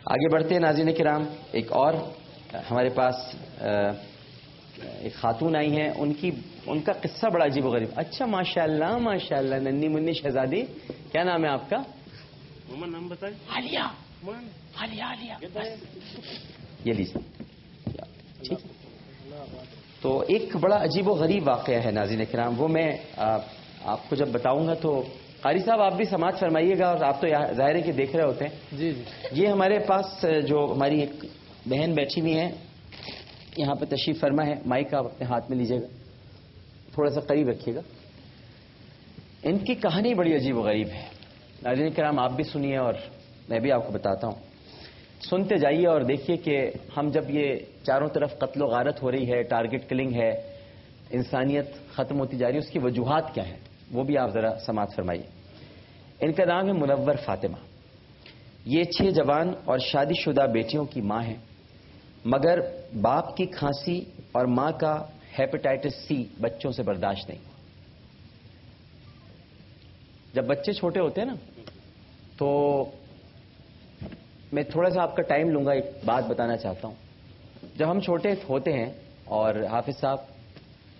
آگے بڑھتے ہیں ناظرین کرام. ایک اور ہمارے پاس ایک خاتون آئی ہیں, ان کا قصہ بڑا عجیب و غریب. اچھا ماشاءاللہ ماشاءاللہ, ننھی منی شہزادی, کیا نام ہے آپ کا؟ نام بتائیں. عالیہ. عالیہ یہ لیجیے. ٹھیک. تو ایک بڑا عجیب و غریب واقعہ ہے ناظرین کرام, وہ میں آپ کو جب بتاؤں گا تو قاری صاحب آپ بھی سماعت فرمائیے گا, اور آپ تو ظاہر ہے کہ دیکھ رہے ہوتے ہیں. جی جی. یہ ہمارے پاس جو ہماری ایک بہن بیٹھی ہوئی ہیں, یہاں پہ تشریف فرما ہے. مائک آپ اپنے ہاتھ میں لیجیے گا, تھوڑا سا قریب رکھیے گا. ان کی کہانی بڑی عجیب و غریب ہے ناظرین کرام, آپ بھی سنیے اور میں بھی آپ کو بتاتا ہوں. سنتے جائیے اور دیکھیے کہ ہم جب یہ چاروں طرف قتل و غارت ہو رہی ہے, ٹارگٹ کلنگ ہے, انسانیت ختم ہوتی جا رہی ہے, اس کی وجوہات کیا ہیں وہ بھی آپ ذرا سماعت فرمائیے. ان کا نام ہے منور فاطمہ. یہ 6 جوان اور شادی شدہ بیٹیوں کی ماں ہیں, مگر باپ کی کھانسی اور ماں کا ہیپیٹائٹس سی بچوں سے برداشت نہیں. جب بچے چھوٹے ہوتے ہیں نا, تو میں تھوڑا سا آپ کا ٹائم لوں گا, ایک بات بتانا چاہتا ہوں. جب ہم چھوٹے ہوتے ہیں, اور حافظ صاحب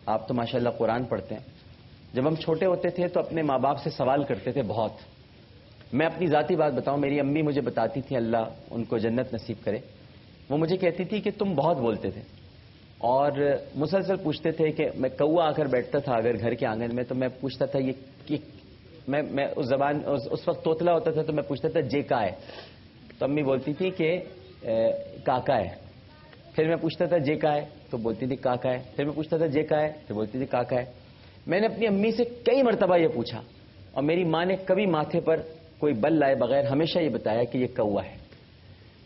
آپ تو ماشاءاللہ قرآن پڑھتے ہیں, جب ہم چھوٹے ہوتے تھے تو اپنے ماں باپ سے سوال کرتے تھے بہت. میں اپنی ذاتی بات بتاؤں, میری امی مجھے بتاتی تھی, اللہ ان کو جنت نصیب کرے, وہ مجھے کہتی تھی کہ تم بہت بولتے تھے اور مسلسل پوچھتے تھے کہ میں کوا آ کر بیٹھتا تھا اگر گھر کے آنگن میں, تو میں پوچھتا تھا یہ میں اس زبان اس وقت توتلا ہوتا تھا, تو میں پوچھتا تھا جے کا ہے, تو امی بولتی تھی کہ کاکا ہے. پھر میں پوچھتا تھا جے کا ہے, تو بولتی تھی کاکا ہے. پھر میں پوچھتا تھا جے کا ہے, تو بولتی تھی کاکا ہے. میں نے اپنی امی سے کئی مرتبہ یہ پوچھا, اور میری ماں نے کبھی ماتھے پر کوئی بل لائے بغیر ہمیشہ یہ بتایا کہ یہ کوا ہے.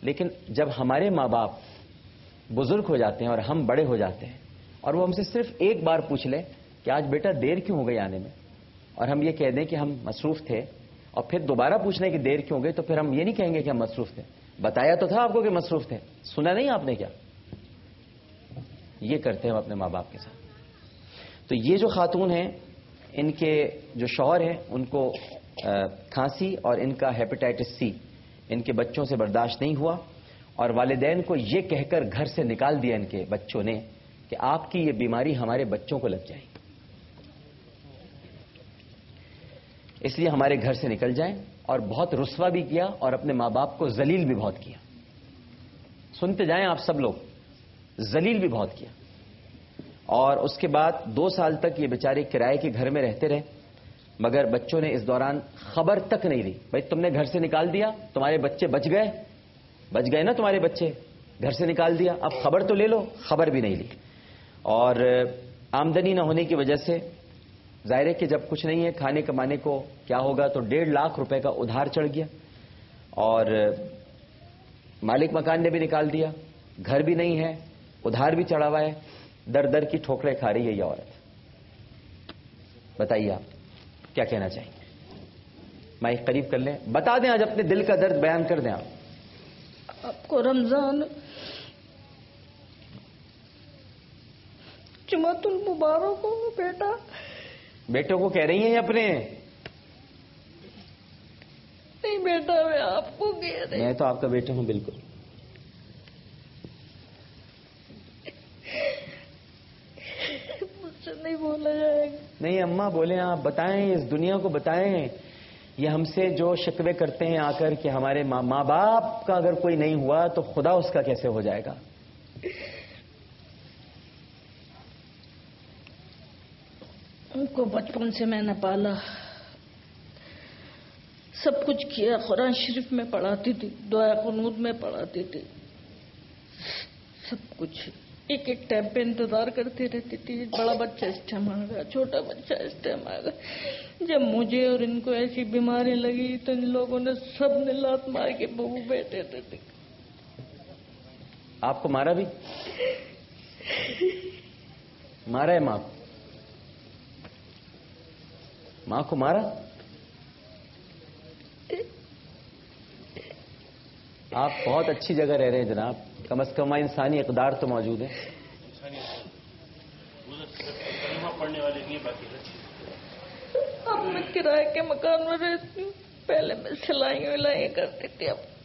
لیکن جب ہمارے ماں باپ بزرگ ہو جاتے ہیں اور ہم بڑے ہو جاتے ہیں, اور وہ ہم سے صرف ایک بار پوچھ لیں کہ آج بیٹا دیر کیوں ہو گئی آنے میں, اور ہم یہ کہہ دیں کہ ہم مصروف تھے, اور پھر دوبارہ پوچھنے کہ دیر کیوں ہو گئی, تو پھر ہم یہ نہیں کہیں گے کہ ہم مصروف تھے, بتایا تو تھا آپ کو کہ مصروف تھے, سنا نہیں آپ نے کیا. یہ کرتے ہیں ہم اپنے ماں باپ کے ساتھ. تو یہ جو خاتون ہیں, ان کے جو شوہر ہیں, ان کو کھانسی اور ان کا ہیپیٹائٹس سی ان کے بچوں سے برداشت نہیں ہوا, اور والدین کو یہ کہہ کر گھر سے نکال دیا ان کے بچوں نے کہ آپ کی یہ بیماری ہمارے بچوں کو لگ جائے, اس لیے ہمارے گھر سے نکل جائیں. اور بہت رسوا بھی کیا, اور اپنے ماں باپ کو ذلیل بھی بہت کیا. سنتے جائیں آپ سب لوگ, ذلیل بھی بہت کیا. اور اس کے بعد 2 سال تک یہ بیچارے کرائے کے گھر میں رہتے رہے, مگر بچوں نے اس دوران خبر تک نہیں لی. بھائی تم نے گھر سے نکال دیا, تمہارے بچے بچ گئے نا, تمہارے بچے گھر سے نکال دیا, اب خبر تو لے لو, خبر بھی نہیں لی. اور آمدنی نہ ہونے کی وجہ سے ظاہر ہے کہ جب کچھ نہیں ہے کھانے کمانے کو کیا ہوگا, تو 1.5 لاکھ روپے کا ادھار چڑھ گیا, اور مالک مکان نے بھی نکال دیا, گھر بھی نہیں ہے, ادھار بھی چڑھا ہوا ہے, در در کی ٹھوکریں کھا رہی ہے یہ عورت. بتائیے آپ کیا کہنا چاہیں گے؟ مائک قریب کر لیں, بتا دیں, آج اپنے دل کا درد بیان کر دیں. آپ کو رمضان جمعۃ المبارک ہو. بیٹوں کو کہہ رہی ہیں اپنے؟ نہیں بیٹا, میں آپ کو کہہ رہی. میں تو آپ کا بیٹا ہوں بالکل. مجھ سے نہیں بولا جائے گا. نہیں اماں بولیں, آپ بتائیں, اس دنیا کو بتائیں. یہ ہم سے جو شکوے کرتے ہیں آ کر کہ ہمارے ماں باپ کا اگر کوئی نہیں ہوا تو خدا اس کا کیسے ہو جائے گا. ان کو بچپن سے میں نے پالا, سب کچھ کیا. قرآن شریف میں پڑھاتی تھی, دعا قنوت میں پڑھاتی تھی, سب کچھ. ایک ایک ٹائم پہ انتظار کرتی رہتی تھی, بڑا بچہ اس ٹائم آ گیا, چھوٹا بچہ اس ٹائم آ گیا. جب مجھے اور ان کو ایسی بیماری لگی تو ان لوگوں نے سب نے لات مار کے بہو بیٹھے تھے. آپ کو مارا بھی؟ مارا ہے ماں کو مارا؟ آپ بہت اچھی جگہ رہ رہے ہیں جناب, کم از کم انسانی اقدار تو موجود ہے. پڑھنے والے نہیں باقی. اب میں کرائے کے مکان میں رہتی ہوں, پہلے میں سلائی کرتی تھی, اب